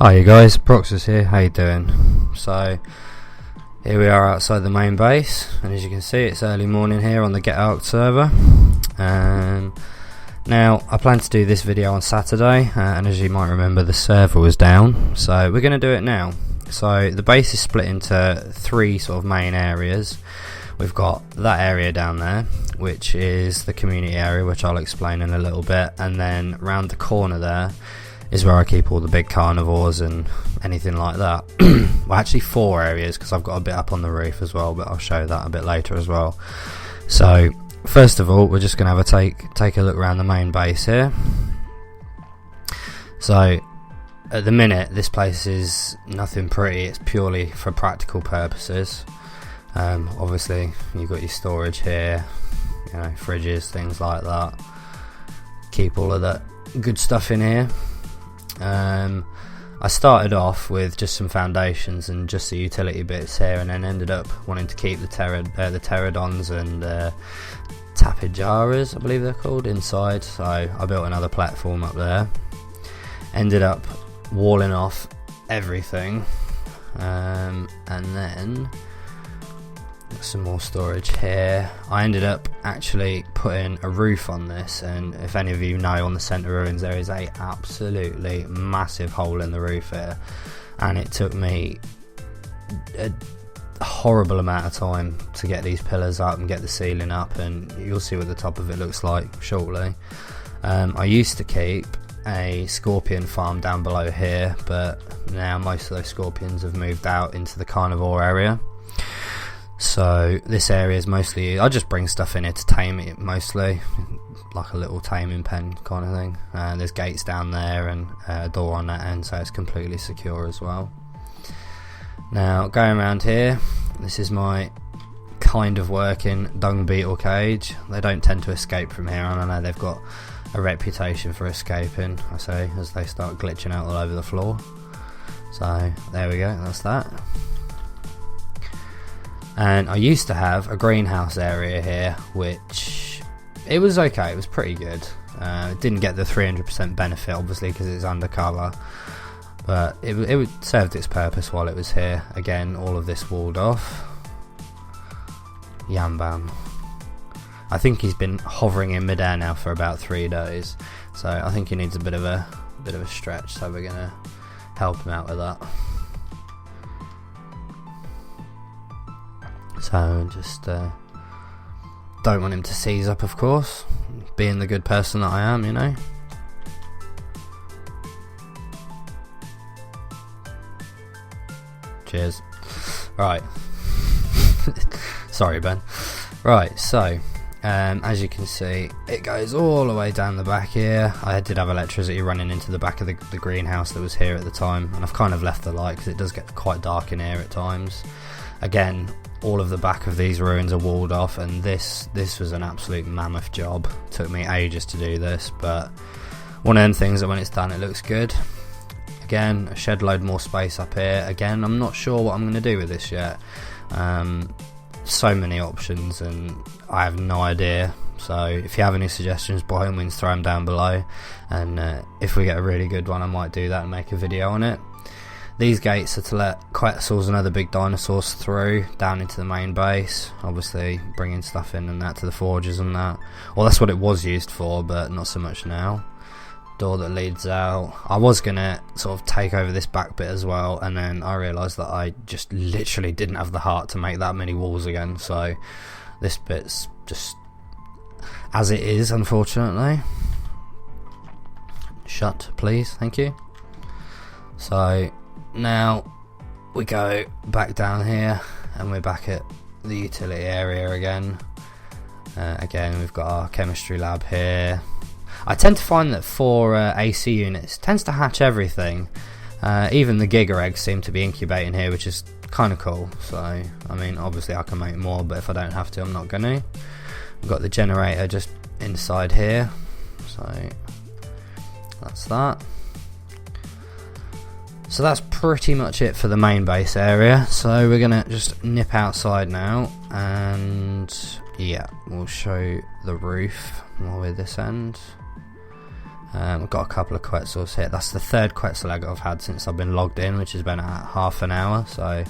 Hi you guys, Peroxiss here, how you doing? So here we are outside the main base, and as you can see it's early morning here on the GetARKed server. Now I plan to do this video on Saturday, and as you might remember the server was down, so we're going to do it now. So the base is split into three sort of main areas. We've got that area down there, which is the community area, which I'll explain in a little bit, and then round the corner there is where I keep all the big carnivores and anything like that. Well, actually four areas, because I've got a bit up on the roof as well, but I'll show that a bit later as well. So first of all, we're just going to have a take a look around the main base here. So at the minute this place is nothing pretty, it's purely for practical purposes. Obviously you've got your storage here, you know, fridges, things like that. Keep all of that good stuff in here. I started off with just some foundations and just the utility bits here, and then ended up wanting to keep the pterodons and tapijaras, I believe they're called, inside. So I built another platform up there. Ended up walling off everything, and then some more storage here. I ended up actually putting a roof on this, and if any of you know, on the centre ruins there is a absolutely massive hole in the roof here, and it took me a horrible amount of time to get these pillars up and get the ceiling up, and you'll see what the top of it looks like shortly. I used to keep a scorpion farm down below here, but now most of those scorpions have moved out into the carnivore area. So this area is mostly, I just bring stuff in here to tame it, mostly like a little taming pen kind of thing. There's gates down there and a door on that end, so it's completely secure as well. Now going around here, this is my kind of working dung beetle cage. They don't tend to escape from here, and I know they've got a reputation for escaping, I say, as they start glitching out all over the floor. So there we go, that's that. And I used to have a greenhouse area here, which it was okay, it was pretty good. It didn't get the 300% benefit obviously because it's undercover, but it served its purpose while it was here. Again, all of this walled off. Yambam. I think he's been hovering in midair now for about 3 days, so I think he needs a bit of a stretch, so we're gonna help him out with that. So just don't want him to seize up, of course, being the good person that I am, you know. Cheers. Right. Sorry, Ben. Right, so as you can see, it goes all the way down the back here. I did have electricity running into the back of the greenhouse that was here at the time, and I've kind of left the light because it does get quite dark in here at times. Again, all of the back of these ruins are walled off, and this was an absolute mammoth job. Took me ages to do this, but one of them things that when it's done it looks good. Again, a shed load more space up here. Again, I'm not sure what I'm going to do with this yet. So many options and I have no idea, so if you have any suggestions, by all means throw them down below, and if we get a really good one I might do that and make a video on it. These gates are to let quetzals and other big dinosaurs through down into the main base, obviously bringing stuff in and that to the forges and that. Well, that's what it was used for, but not so much now. Door that leads out. I was gonna sort of take over this back bit as well, and then I realised that I just literally didn't have the heart to make that many walls again, so this bit's just as it is, unfortunately. Shut, please, thank you. So now we go back down here and we're back at the utility area again. Again, we've got our chemistry lab here. I tend to find that for AC units, it tends to hatch everything. Even the giga eggs seem to be incubating here, which is kind of cool. So, I mean, obviously I can make more, but if I don't have to, I'm not going to. We've got the generator just inside here. So, that's that. So that's pretty much it for the main base area. So we're going to just nip outside now, and yeah, we'll show the roof while we're this end. I've got a couple of Quetzals here. That's the third Quetzal egg I've had since I've been logged in, which has been at half an hour, so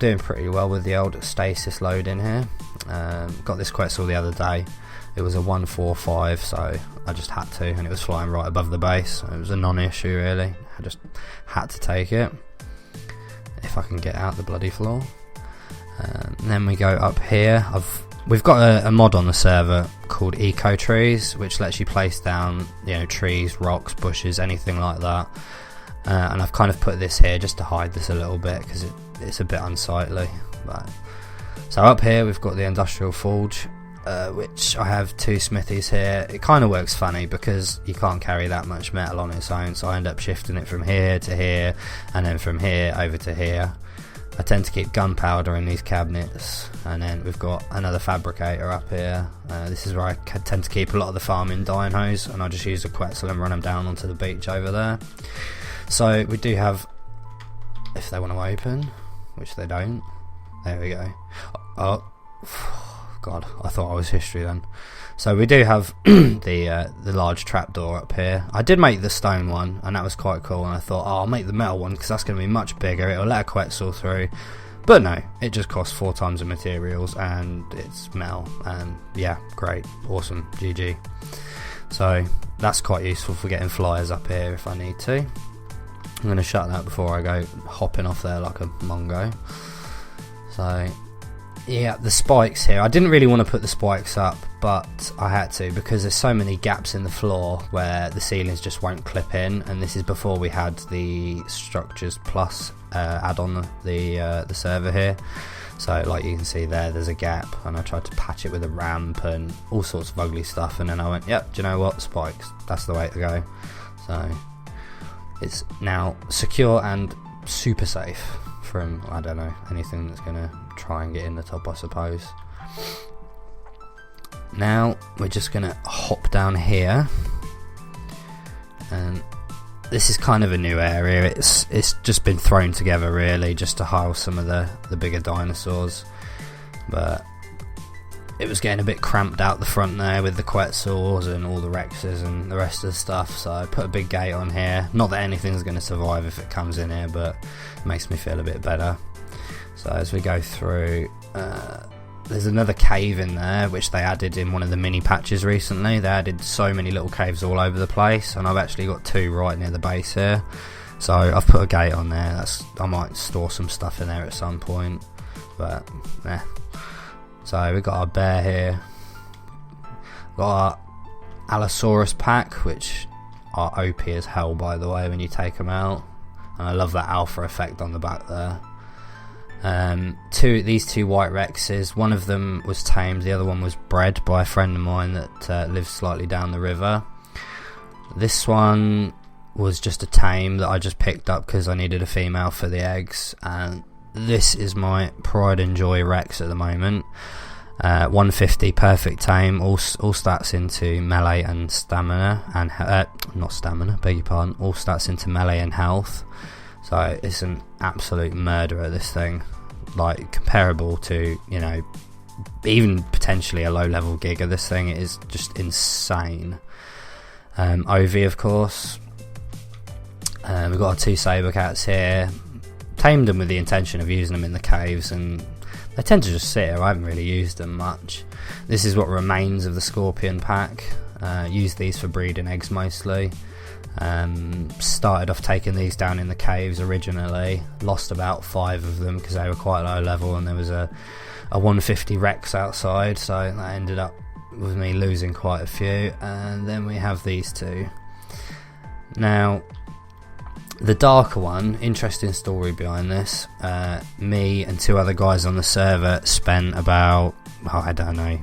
doing pretty well with the old stasis load in here. Got this Quetzal the other day. It was a 145, so I just had to, and it was flying right above the base. It was a non-issue really. I just had to take it if I can get out the bloody floor. And then we go up here. We've got a mod on the server called Eco Trees, which lets you place down, trees, rocks, bushes, anything like that. And I've kind of put this here just to hide this a little bit because it's a bit unsightly. So up here we've got the industrial forge, which I have 2 smithies here. It kind of works funny because you can't carry that much metal on its own, so I end up shifting it from here to here, and then from here over to here. I tend to keep gunpowder in these cabinets, and then we've got another fabricator up here. This is where I tend to keep a lot of the farming dinos, and I just use a Quetzal and run them down onto the beach over there. So we do have, if they want to open, which they don't, there we go. Oh god, I thought I was history then. So we do have the large trapdoor up here. I did make the stone one, and that was quite cool, and I thought, I'll make the metal one because that's going to be much bigger. It'll let a Quetzal through. But no, it just costs 4 times the materials, and it's metal, and yeah, great, awesome, GG. So that's quite useful for getting flyers up here if I need to. I'm going to shut that before I go hopping off there like a mongo. So yeah, the spikes here, I didn't really want to put the spikes up, but I had to because there's so many gaps in the floor where the ceilings just won't clip in, and this is before we had the Structures Plus add-on the server here. So like you can see there's a gap, and I tried to patch it with a ramp and all sorts of ugly stuff, and then I went, yep, do you know what, spikes, that's the way to go. So it's now secure and super safe from, I don't know, anything that's going to try and get in the top, I suppose. Now we're just going to hop down here, and this is kind of a new area. It's just been thrown together really just to house some of the bigger dinosaurs, but it was getting a bit cramped out the front there with the Quetzals and all the Rexes and the rest of the stuff, so I put a big gate on here. Not that anything's going to survive if it comes in here, but it makes me feel a bit better. So as we go through, there's another cave in there which they added in one of the mini patches recently. They added so many little caves all over the place, and I've actually got 2 right near the base here, so I've put a gate on there. I might store some stuff in there at some point, but so we've got our bear here, got our Allosaurus pack, which are OP as hell by the way when you take them out, and I love that alpha effect on the back there. These 2 white Rexes, one of them was tamed, the other one was bred by a friend of mine that lives slightly down the river. This one was just a tame that I just picked up because I needed a female for the eggs, and this is my pride and joy Rex at the moment. 150 perfect tame, all stats into melee and stamina, and not stamina, beg your pardon, all stats into melee and health. So it's an absolute murderer, this thing, like comparable to, even potentially a low level Giga. This thing is just insane. OV of course. We've got our 2 saber cats here. Tamed them with the intention of using them in the caves, and they tend to just sit here. I haven't really used them much. This is what remains of the scorpion pack. Use these for breeding eggs mostly. Started off taking these down in the caves originally, lost about 5 of them because they were quite low level, and there was a 150 Rex outside, so that ended up with me losing quite a few. And then we have these 2. Now the darker one, interesting story behind this. Me and 2 other guys on the server spent about, I don't know,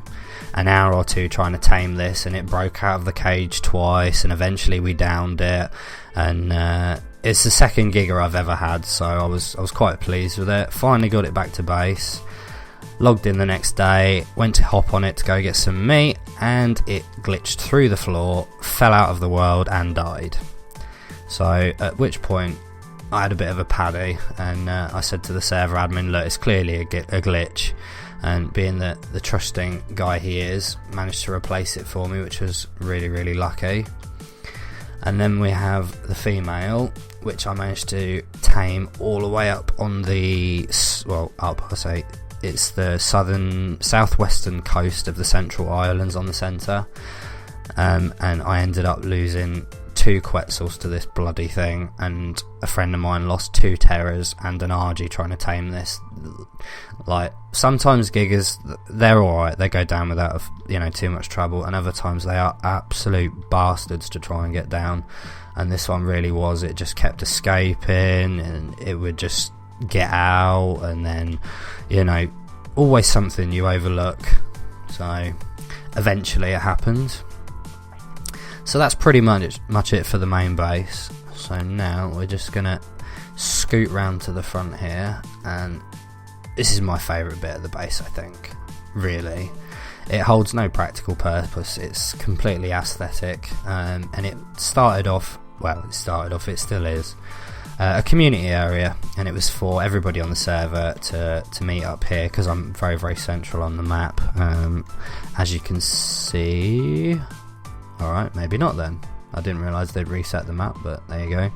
an hour or 2 trying to tame this, and it broke out of the cage twice, and eventually we downed it, and it's the second Giga I've ever had, so I was quite pleased with it. Finally got it back to base, logged in the next day, went to hop on it to go get some meat, and it glitched through the floor, fell out of the world and died. So at which point I had a bit of a paddy, and I said to the server admin, look, it's clearly a glitch, and being the trusting guy he is, managed to replace it for me, which was really, really lucky. And then we have the female, which I managed to tame all the way up on the, well, up, I say, it's the southwestern coast of the Central Islands on the centre. And I ended up losing 2 Quetzals to this bloody thing, and a friend of mine lost 2 Terrors and an Argy trying to tame this. Like, sometimes giggers, they're alright, they go down without, you know, too much trouble, and other times they are absolute bastards to try and get down, and this one really was. It just kept escaping, and it would just get out, and then, you know, always something you overlook. So eventually it happened. So that's pretty much it for the main base. So now we're just gonna scoot round to the front here, and this is my favourite bit of the base, I think. Really, it holds no practical purpose. It's completely aesthetic, and it started off, it still is, a community area, and it was for everybody on the server to meet up here, because I'm very, very central on the map, as you can see. Alright, maybe not then. I didn't realise they'd reset the map, but there you go.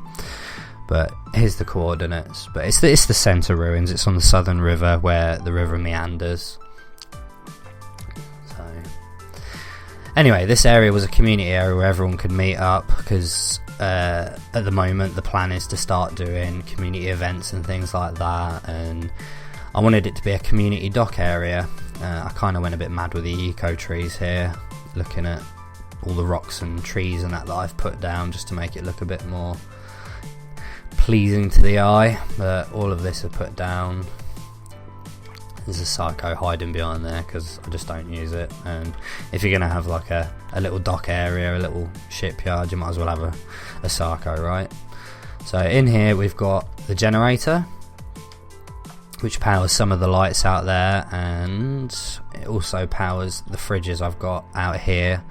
But here's the coordinates. But it's the centre ruins. It's on the southern river where the river meanders. So anyway, this area was a community area where everyone could meet up, because at the moment the plan is to start doing community events and things like that, and I wanted it to be a community dock area. I kind of went a bit mad with the eco trees here, looking at all the rocks and trees and that I've put down just to make it look a bit more pleasing to the eye, but all of this I put down. There's a Psycho hiding behind there because I just don't use it, and if you're going to have like a little dock area, a little shipyard, you might as well have a Psycho, right? So in here we've got the generator, which powers some of the lights out there, and it also powers the fridges I've got out here,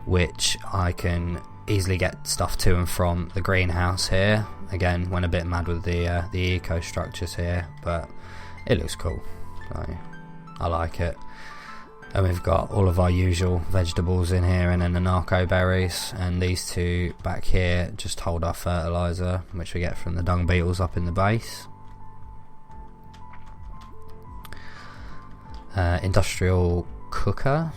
which I can easily get stuff to and from the greenhouse here. Again, went a bit mad with the eco structures here, but it looks cool, so I like it. And we've got all of our usual vegetables in here, and then the narco berries, and these 2 back here just hold our fertiliser, which we get from the dung beetles up in the base. Industrial cooker.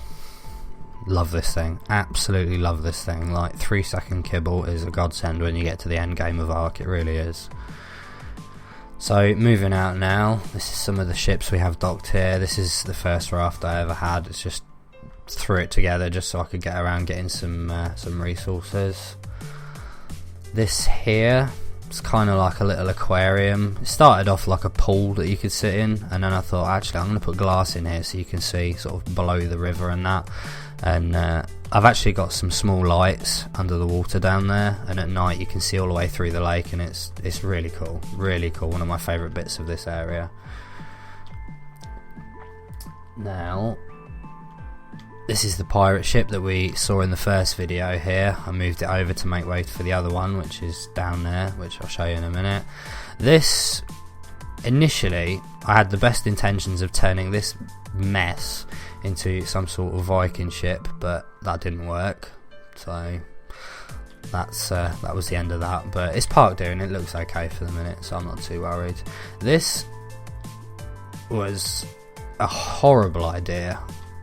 Love this thing, absolutely love this thing. Like, 3-second kibble is a godsend when you get to the end game of Ark, it really is. So moving out now, this is some of the ships we have docked here. This is the first raft I ever had. It's just threw it together just so I could get around getting some resources. This here, it's kind of like a little aquarium. It started off like a pool that you could sit in, and then I thought, actually I'm going to put glass in here so you can see sort of below the river and that. And I've actually got some small lights under the water down there, and at night you can see all the way through the lake, and it's really cool, really cool. One of my favourite bits of this area. Now, this is the pirate ship that we saw in the first video here. I moved it over to make way for the other one, which is down there, which I'll show you in a minute. This, initially, I had the best intentions of turning this mess into some sort of Viking ship, but that didn't work, so that was the end of that. But it's parked there and it looks okay for the minute, so I'm not too worried. This was a horrible idea.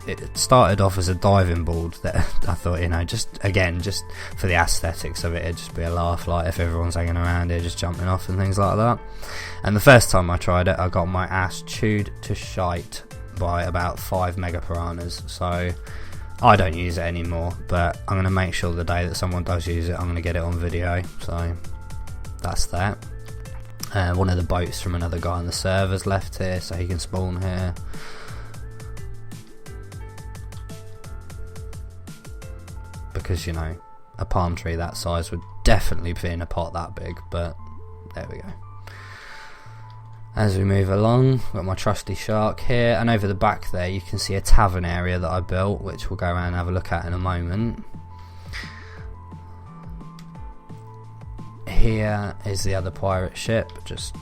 It started off as a diving board that I thought, you know, just for the aesthetics of it, it'd just be a laugh, like if everyone's hanging around here just jumping off and things like that. And the first time I tried it, I got my ass chewed to shite by about 5 megapiranhas, so I don't use it anymore, but I'm going to make sure the day that someone does use it, I'm going to get it on video, so that's that. One of the boats from another guy on the server's left here, so he can spawn here. Because, you know, a palm tree that size would definitely be in a pot that big, but there we go. As we move along, I've got my trusty shark here, and over the back there you can see a tavern area that I built, which we'll go around and have a look at in a moment. Here is the other pirate ship, just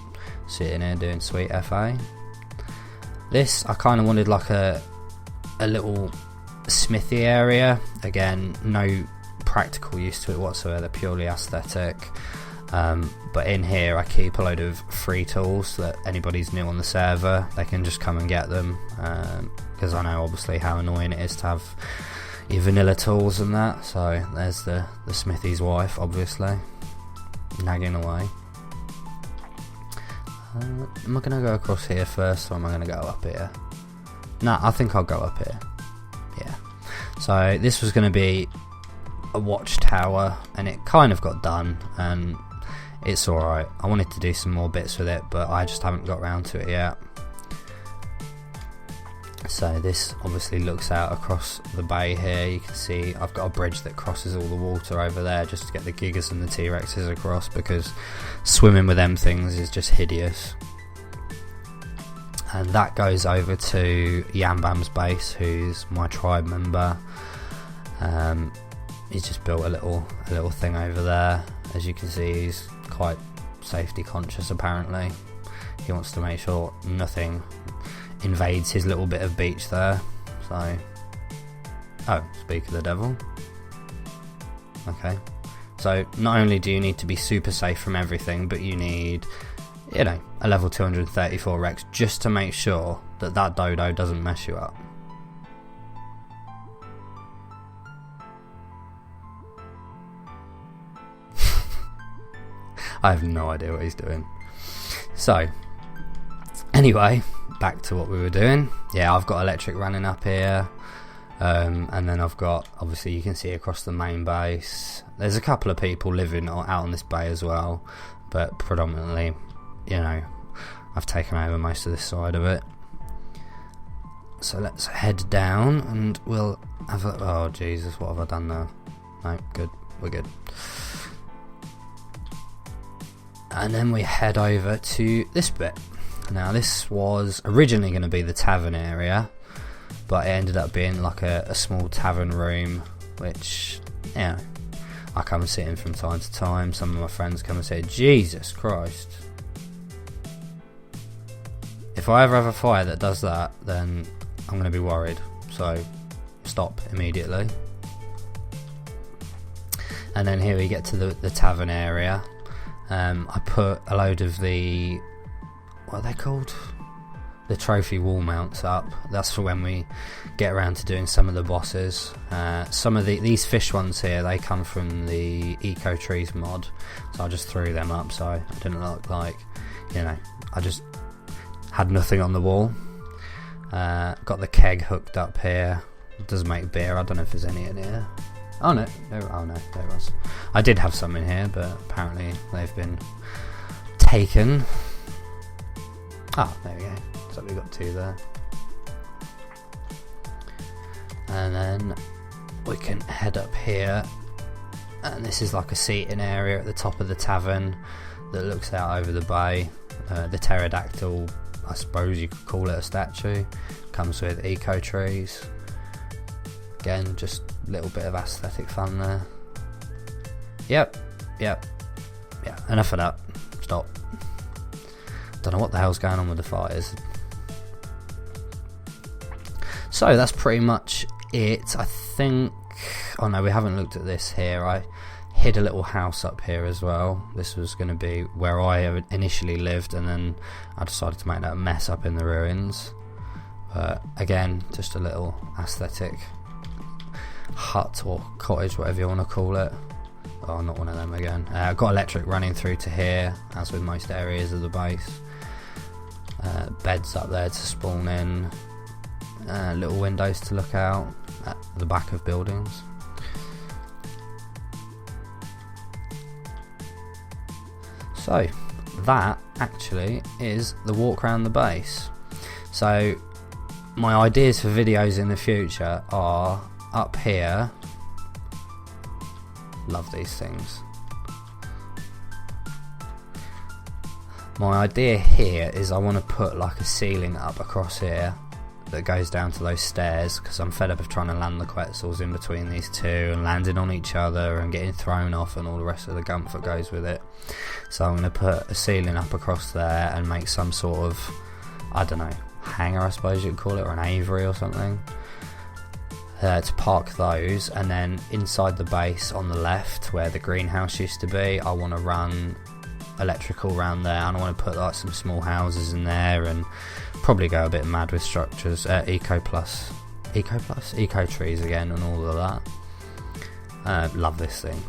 sitting here doing sweet FA. This, I kind of wanted like a little smithy area. Again, no practical use to it whatsoever. They're purely aesthetic. But in here I keep a load of free tools so that anybody's new on the server, they can just come and get them, because I know obviously how annoying it is to have your vanilla tools and that. So there's the smithy's wife, obviously, nagging away. Am I going to go across here first, or am I going to go up here? Nah, I think I'll go up here. Yeah. So this was going to be a watchtower, and it kind of got done, and it's alright. I wanted to do some more bits with it, but I just haven't got around to it yet. So this obviously looks out across the bay here. You can see I've got a bridge that crosses all the water over there just to get the gigas and the T-Rexes across, because swimming with them things is just hideous. And that goes over to Yambam's base, who's my tribe member. He's just built a little thing over there. As you can see, he's quite safety conscious apparently. He wants to make sure nothing invades his little bit of beach there. So, oh, speak of the devil. Okay, so not only do you need to be super safe from everything, but you need, you know, a level 234 Rex just to make sure that that dodo doesn't mess you up. I have no idea what he's doing. So, anyway, back to what we were doing. Yeah, I've got electric running up here, and then I've got, obviously you can see across the main base, there's a couple of people living out on this bay as well, but predominantly, you know, I've taken over most of this side of it. So let's head down and we'll have a, oh Jesus, what have I done now? No, good, we're good. And then we head over to this bit. Now this was originally going to be the tavern area, but it ended up being like a small tavern room, which, yeah, I come and sit in from time to time. Some of my friends come and say, Jesus Christ. If I ever have a fire that does that, then I'm going to be worried. So stop immediately. And then here we get to the tavern area. I put a load of the, what are they called? The trophy wall mounts up. That's for when we get around to doing some of the bosses. Some of these fish ones here, they come from the Eco Trees mod, so I just threw them up so I didn't look like, you know, I just had nothing on the wall. Got the keg hooked up here. It does make beer. I don't know if there's any in here. Oh no, there was. I did have some in here, but apparently they've been taken. Ah, there we go. So we got two there. And then we can head up here. And this is like a seating area at the top of the tavern that looks out over the bay. The pterodactyl, I suppose you could call it a statue, comes with eco trees. Again, just a little bit of aesthetic fun there. Yep, yeah, enough of that. Stop. Don't know what the hell's going on with the fires. So that's pretty much it, I think. Oh no, we haven't looked at this here. I hid a little house up here as well. This was going to be where I initially lived, and then I decided to make that a mess up in the ruins. But again, just a little aesthetic hut or cottage, whatever you want to call it. Oh, not one of them again. I've got electric running through to here, as with most areas of the base. Beds up there to spawn in. Little windows to look out at the back of buildings. So that actually is the walk around the base. So my ideas for videos in the future are up here. Love these things. My idea here is I want to put like a ceiling up across here that goes down to those stairs, because I'm fed up of trying to land the Quetzals in between these two and landing on each other and getting thrown off and all the rest of the gump that goes with it. So I'm going to put a ceiling up across there and make some sort of, I don't know, hanger I suppose you'd call it, or an aviary or something. to park those, and then inside the base on the left where the greenhouse used to be, I want to run electrical around there, and I want to put like some small houses in there, and probably go a bit mad with structures, eco trees again and all of that. Love this thing.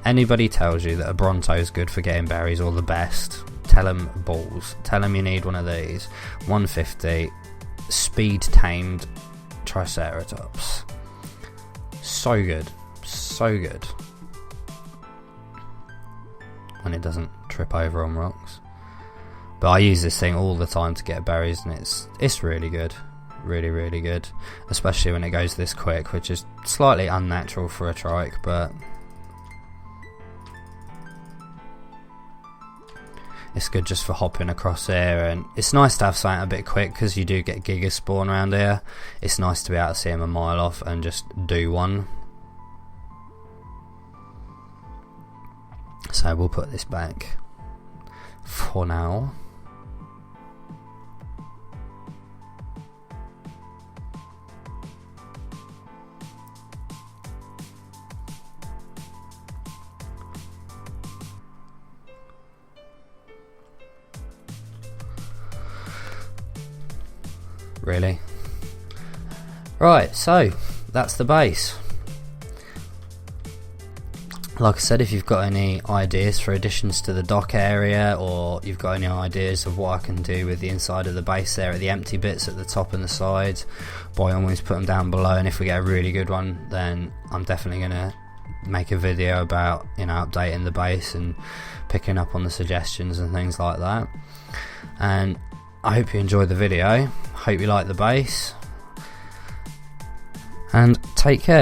Anybody tells you that a Bronto is good for getting berries, or the best, tell them balls. Tell them you need one of these. 150 speed tamed Triceratops. So good, so good. When it doesn't trip over on rocks. But I use this thing all the time to get berries, and it's really good. Really, really good. Especially when it goes this quick, which is slightly unnatural for a trike, but it's good just for hopping across here. And it's nice to have something a bit quick, because you do get gigas spawn around here. It's nice to be able to see them a mile off and just do one. So we'll put this back for now. Really? Right, so that's the base. Like I said, if you've got any ideas for additions to the dock area, or you've got any ideas of what I can do with the inside of the base there, at the empty bits at the top and the sides, by all means put them down below, and if we get a really good one, then I'm definitely going to make a video about, you know, updating the base and picking up on the suggestions and things like that. And I hope you enjoyed the video, hope you like the base, and take care.